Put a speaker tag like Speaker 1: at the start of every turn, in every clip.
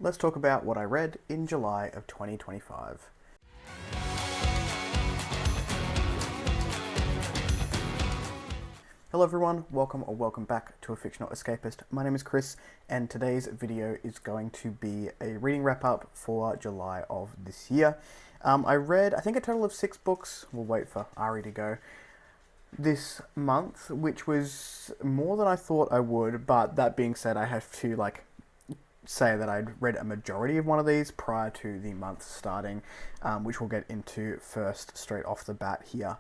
Speaker 1: let's talk about what I read in July of 2025. Hello everyone, welcome back to A Fictional Escapist. My name is Chris, and today's video is going to be a reading wrap-up for July of this year. I read, I think, a total of 6 books. We'll wait for Ari to go this month, which was more than I thought I would, but that being said, I have to say that I'd read a majority of one of these prior to the month starting, which we'll get into first straight off the bat here.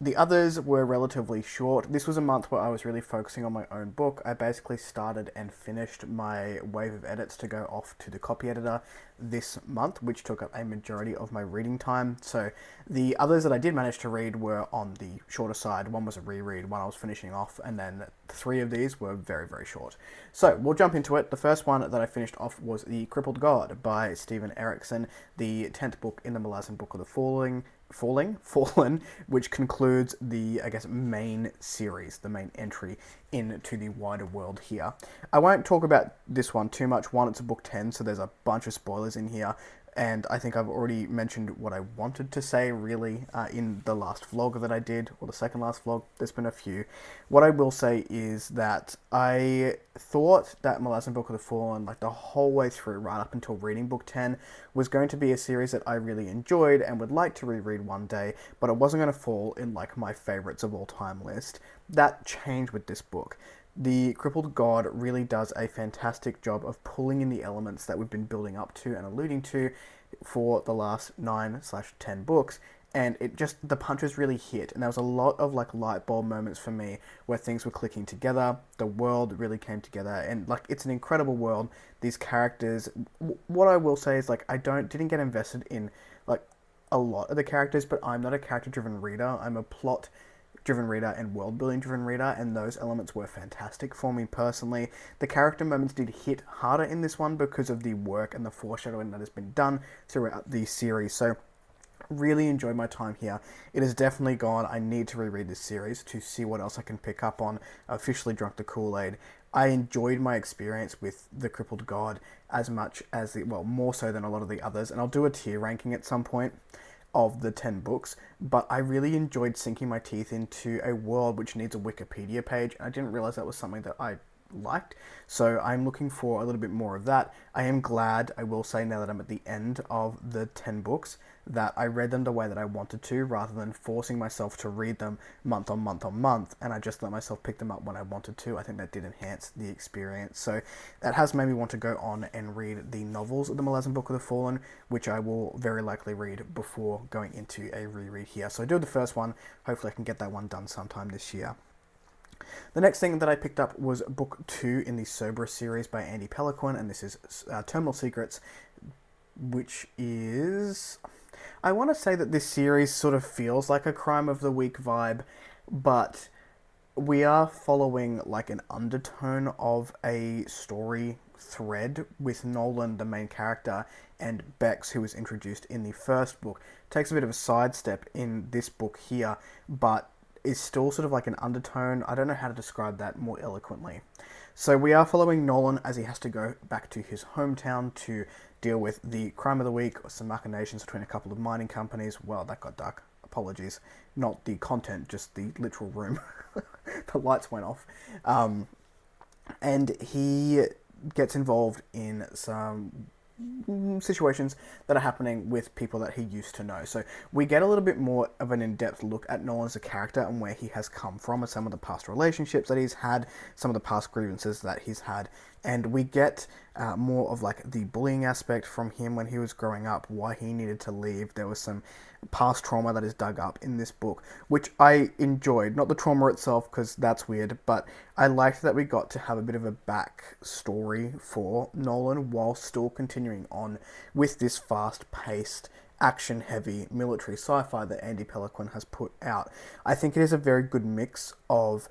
Speaker 1: The others were relatively short. This was a month where I was really focusing on my own book. I basically started and finished my wave of edits to go off to the copy editor this month, which took up a majority of my reading time. So the others that I did manage to read were on the shorter side. One was a reread, one I was finishing off, and then 3 of these were very, very short. So we'll jump into it. The first one that I finished off was The Crippled God by Steven Erikson, the 10th book in the Malazan Book of the Fallen, which concludes the, main series, the main entry into the wider world here. I won't talk about this one too much. One, it's a book 10, so there's a bunch of spoilers in here, and I think I've already mentioned what I wanted to say, really, in the last vlog that I did, or the second last vlog. There's been a few. What I will say is that I thought that Malazan Book of the Fallen, the whole way through, right up until reading book 10, was going to be a series that I really enjoyed and would like to reread one day, but it wasn't going to fall in, my favorites of all time list. That changed with this book. The Crippled God really does a fantastic job of pulling in the elements that we've been building up to and alluding to for the last 9/10 books, and the punches really hit, and there was a lot of light bulb moments for me where things were clicking together. The world really came together, and it's an incredible world. These characters, what I will say is I didn't get invested in a lot of the characters, but I'm not a character driven reader. I'm a plot driven reader and world building driven reader, and those elements were fantastic for me personally. The character moments did hit harder in this one because of the work and the foreshadowing that has been done throughout the series. So really enjoyed my time here. It is definitely gone. I need to reread this series to see what else I can pick up on. I officially drunk the Kool-Aid. I enjoyed my experience with The Crippled God as much as more so than a lot of the others, and I'll do a tier ranking at some point of the 10 books, but I really enjoyed sinking my teeth into a world which needs a Wikipedia page, and I didn't realize that was something that I liked, so I'm looking for a little bit more of that. I am glad, I will say, now that I'm at the end of the 10 books, that I read them the way that I wanted to, rather than forcing myself to read them month on month on month, and I just let myself pick them up when I wanted to. I think that did enhance the experience, so that has made me want to go on and read the novels of the Malazan Book of the Fallen, which I will very likely read before going into a reread here. So I do the first one, hopefully I can get that one done sometime this year. The next thing that I picked up was book 2 in the Cerberus series by Andy Pelequin, and this is Terminal Secrets, which is... I want to say that this series sort of feels like a Crime of the Week vibe, but we are following an undertone of a story thread with Nolan, the main character, and Bex, who was introduced in the first book. Takes a bit of a sidestep in this book here, but is still sort of an undertone. I don't know how to describe that more eloquently. So we are following Nolan as he has to go back to his hometown to deal with the crime of the week, or some machinations between a couple of mining companies. Well, that got dark. Apologies. Not the content, just the literal room. The lights went off. And he gets involved in some situations that are happening with people that he used to know. So we get a little bit more of an in-depth look at Nolan as a character and where he has come from, and some of the past relationships that he's had, some of the past grievances that he's had, and we get more of the bullying aspect from him when he was growing up, why he needed to leave. There was some past trauma that is dug up in this book, which I enjoyed. Not the trauma itself, because that's weird, but I liked that we got to have a bit of a backstory for Nolan while still continuing on with this fast-paced, action-heavy military sci-fi that Andy Pelequin has put out. I think it is a very good mix of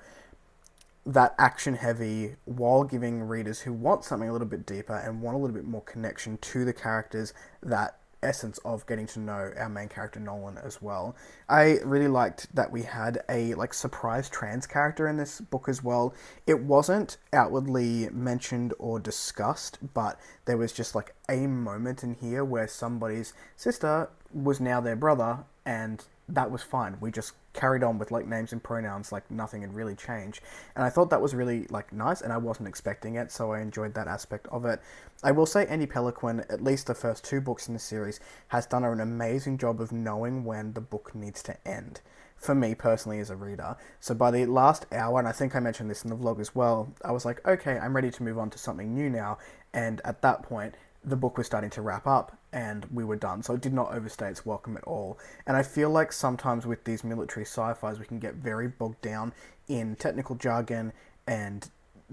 Speaker 1: that action-heavy while giving readers who want something a little bit deeper and want a little bit more connection to the characters that essence of getting to know our main character Nolan as well. I really liked that we had a like surprise trans character in this book as well. It wasn't outwardly mentioned or discussed, but there was just like a moment in here where somebody's sister was now their brother, and that was fine. We just carried on with like names and pronouns like nothing had really changed. And I thought that was really like nice, and I wasn't expecting it, so I enjoyed that aspect of it. I will say Andy Peliquin, at least the first two books in the series, has done an amazing job of knowing when the book needs to end. For me personally as a reader. So by the last hour, and I think I mentioned this in the vlog as well, I was like, okay, I'm ready to move on to something new now. And at that point, the book was starting to wrap up and we were done. So it did not overstay its welcome at all. And I feel like sometimes with these military sci-fis, we can get very bogged down in technical jargon and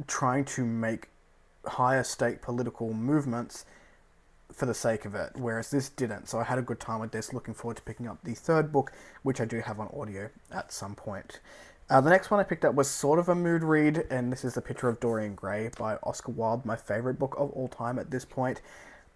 Speaker 1: trying to make higher stake political movements for the sake of it, whereas this didn't. So I had a good time with this. Looking forward to picking up the third book, which I do have on audio at some point. The next one I picked up was sort of a mood read, and this is The Picture of Dorian Gray by Oscar Wilde, my favorite book of all time at this point.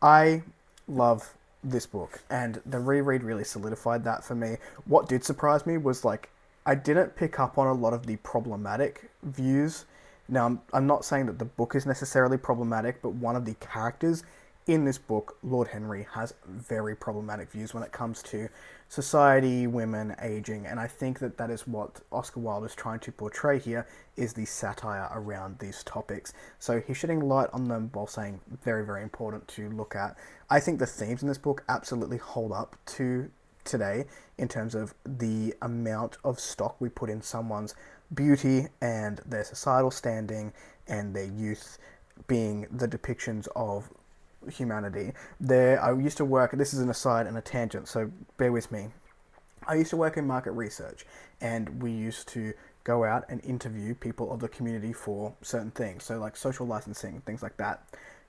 Speaker 1: I love this book, and the reread really solidified that for me. What did surprise me was like I didn't pick up on a lot of the problematic views. Now, I'm not saying that the book is necessarily problematic, but one of the characters in this book, Lord Henry, has very problematic views when it comes to society, women, aging, and I think that that is what Oscar Wilde is trying to portray here, is the satire around these topics. So he's shedding light on them while saying very, very important to look at. I think the themes in this book absolutely hold up to today in terms of the amount of stock we put in someone's beauty and their societal standing and their youth being the depictions of humanity. I used to work, this is an aside and a tangent, so bear with me. I used to work in market research, and we used to go out and interview people of the community for certain things, so like social licensing, things like that.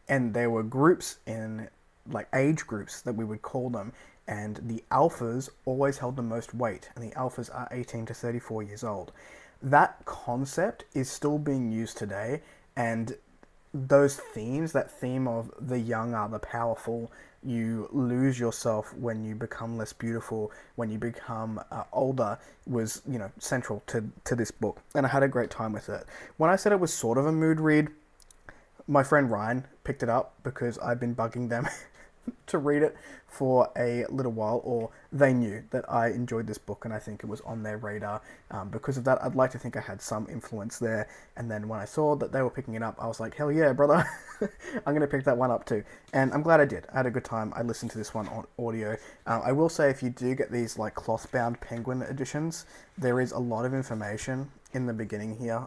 Speaker 1: And there were groups in, like age groups that we would call them, and the alphas always held the most weight, and the alphas are 18 to 34 years old. That concept is still being used today, and those themes, that theme of the young are the powerful, you lose yourself when you become less beautiful, when you become older, was, you know, central to this book. And I had a great time with it. When I said it was sort of a mood read, my friend Ryan picked it up because I've been bugging them to read it for a little while, or they knew that I enjoyed this book and I think it was on their radar. Because of that, I'd like to think I had some influence there. And then when I saw that they were picking it up, I was like, hell yeah, brother, I'm going to pick that one up too. And I'm glad I did. I had a good time. I listened to this one on audio. I will say, if you do get these like cloth-bound Penguin editions, there is a lot of information in the beginning here.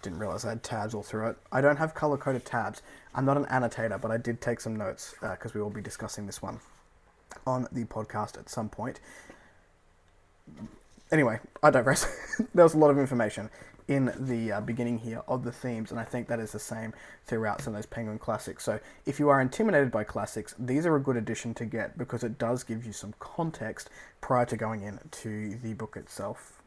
Speaker 1: Didn't realize I had tabs all through it. I don't have color-coded tabs. I'm not an annotator, but I did take some notes because we will be discussing this one on the podcast at some point. Anyway, I digress. There was a lot of information in the beginning here of the themes, and I think that is the same throughout some of those Penguin classics. So if you are intimidated by classics, these are a good addition to get because it does give you some context prior to going into the book itself.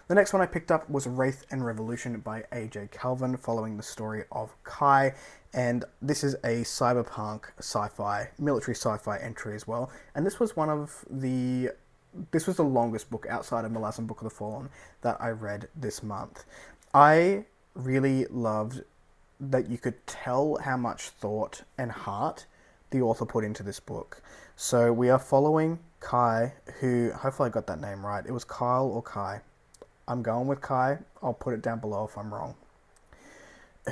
Speaker 1: The next one I picked up was Wraith and Revolution by A.J. Calvin, following the story of Kai, and this is a cyberpunk sci-fi, military sci-fi entry as well, and this was the longest book outside of Malazan Book of the Fallen that I read this month. I really loved that you could tell how much thought and heart the author put into this book. So we are following Kai, who, hopefully I got that name right, it was Kyle or Kai. I'm going with Kai, I'll put it down below if I'm wrong,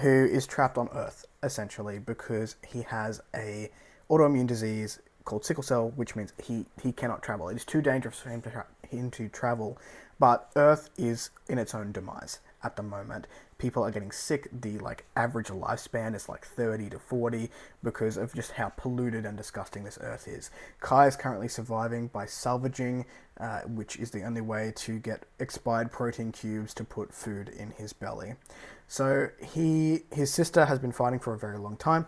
Speaker 1: who is trapped on Earth, essentially, because he has a autoimmune disease called sickle cell, which means he cannot travel. It is too dangerous for him to travel, but Earth is in its own demise at the moment. People are getting sick. The average lifespan is 30 to 40 because of just how polluted and disgusting this Earth is. Kai is currently surviving by salvaging, which is the only way to get expired protein cubes to put food in his belly. So his sister has been fighting for a very long time,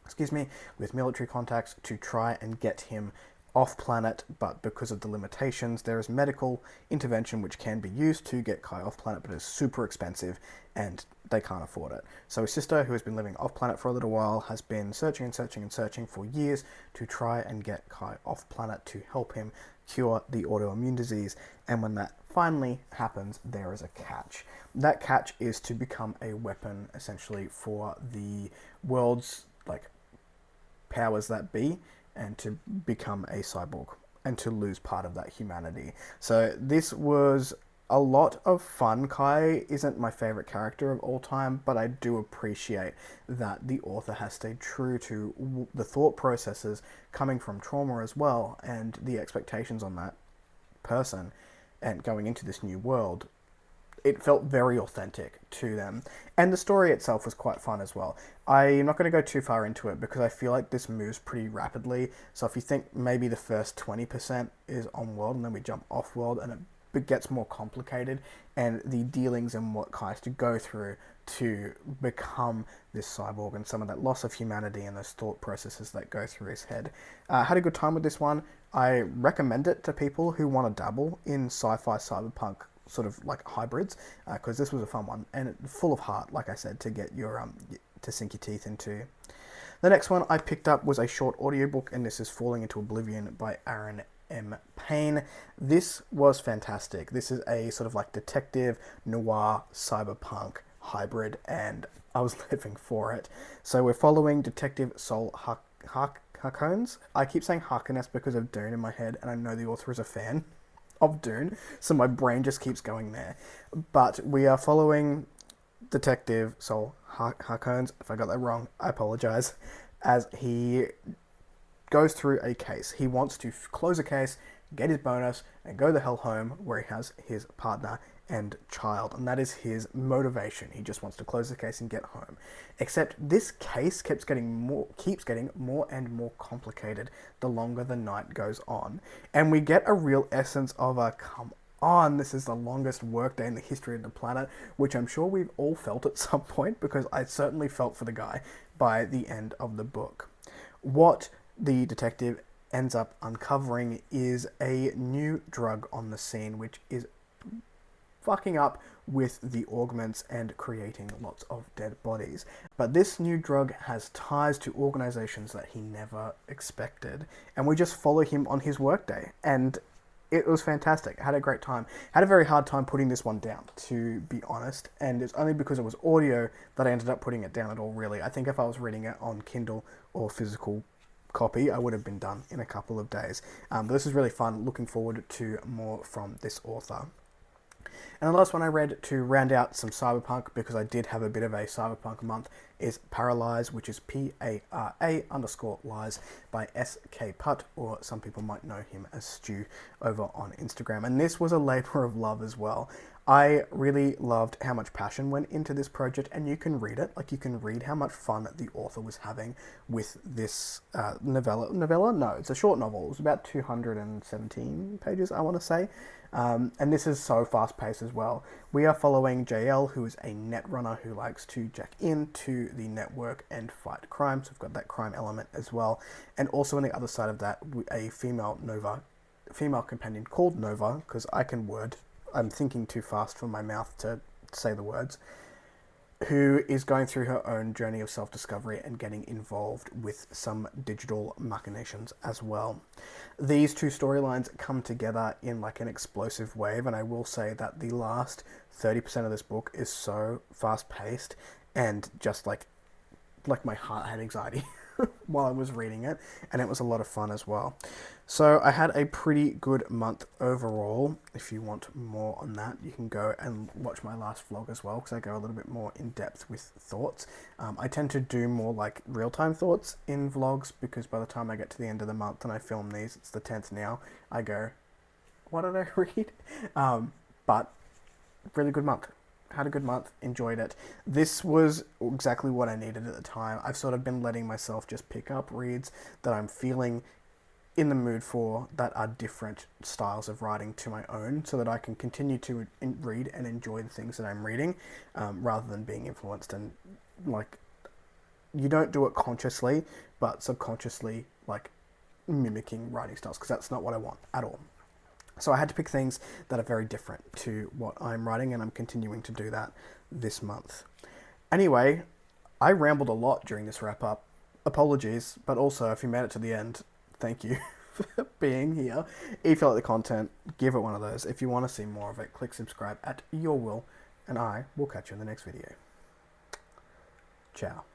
Speaker 1: excuse me, with military contacts to try and get him off planet, but because of the limitations, there is medical intervention which can be used to get Kai off planet, but it's super expensive, and they can't afford it. So his sister, who has been living off-planet for a little while, has been searching and searching and searching for years to try and get Kai off-planet to help him cure the autoimmune disease. And when that finally happens, there is a catch. That catch is to become a weapon, essentially, for the world's like powers that be, and to become a cyborg and to lose part of that humanity. So this was a lot of fun. Kai isn't my favorite character of all time, but I do appreciate that the author has stayed true to the thought processes coming from trauma as well, and the expectations on that person and going into this new world. It felt very authentic to them. And the story itself was quite fun as well. I'm not going to go too far into it because I feel like this moves pretty rapidly. So if you think maybe the first 20% is on world and then we jump off world, and it gets more complicated, and the dealings and what Kai has to go through to become this cyborg, and some of that loss of humanity and those thought processes that go through his head. Had a good time with this one. I recommend it to people who want to dabble in sci-fi cyberpunk sort of like hybrids, because this was a fun one and full of heart, like I said, to get your to sink your teeth into. The next one I picked up was a short audiobook, and this is Falling into Oblivion by Aaron M. Payne. This was fantastic. This is a sort of like detective noir cyberpunk hybrid, and I was living for it. So we're following Detective Sol Harkness. I keep saying Harkness because of Dune in my head, and I know the author is a fan of Dune, so my brain just keeps going there. But we are following Detective Sol Harkness. If I got that wrong, I apologize. As he goes through a case, he wants to close a case, get his bonus, and go the hell home where he has his partner and child, and that is his motivation. He just wants to close the case and get home. Except this case keeps getting more and more complicated the longer the night goes on, and we get a real essence of a come on, this is the longest workday in the history of the planet, which I'm sure we've all felt at some point, because I certainly felt for the guy by the end of the book. What the detective ends up uncovering is a new drug on the scene, which is fucking up with the augments and creating lots of dead bodies. But this new drug has ties to organizations that he never expected, and we just follow him on his workday, and it was fantastic. I had a great time. Had a very hard time putting this one down, to be honest, and it's only because it was audio that I ended up putting it down at all, really. I think if I was reading it on Kindle or physical copy, I would have been done in a couple of days. But this is really fun. Looking forward to more from this author. And the last one I read to round out some cyberpunk, because I did have a bit of a cyberpunk month, is Paralyze, which is PARA_lies by S.K. Putt, or some people might know him as Stu over on Instagram. And this was a labor of love as well. I really loved how much passion went into this project, and you can read it. Like, you can read how much fun the author was having with this novella? No, it's a short novel. It was about 217 pages, I want to say. And this is so fast-paced as well. We are following JL, who is a net runner who likes to jack into the network and fight crime. So we've got that crime element as well. And also on the other side of that, a female companion called Nova, because I'm thinking too fast for my mouth to say the words, who is going through her own journey of self-discovery and getting involved with some digital machinations as well. These two storylines come together in like an explosive wave, and I will say that the last 30% of this book is so fast-paced, and just like my heart had anxiety while I was reading it, and it was a lot of fun as well. So I had a pretty good month overall. If you want more on that, you can go and watch my last vlog as well, because I go a little bit more in depth with thoughts. I tend to do more like real-time thoughts in vlogs, because by the time I get to the end of the month and I film these, it's the 10th now, I go, what did I read? But really good month. Had a good month, enjoyed it. This was exactly what I needed at the time. I've sort of been letting myself just pick up reads that I'm feeling in the mood for, that are different styles of writing to my own, so that I can continue to read and enjoy the things that I'm reading, rather than being influenced and, like, you don't do it consciously, but subconsciously, like, mimicking writing styles, because that's not what I want at all. So I had to pick things that are very different to what I'm writing, and I'm continuing to do that this month. Anyway, I rambled a lot during this wrap up. Apologies, but also if you made it to the end, thank you for being here. If you like the content, give it one of those. If you want to see more of it, click subscribe at your will, and I will catch you in the next video. Ciao.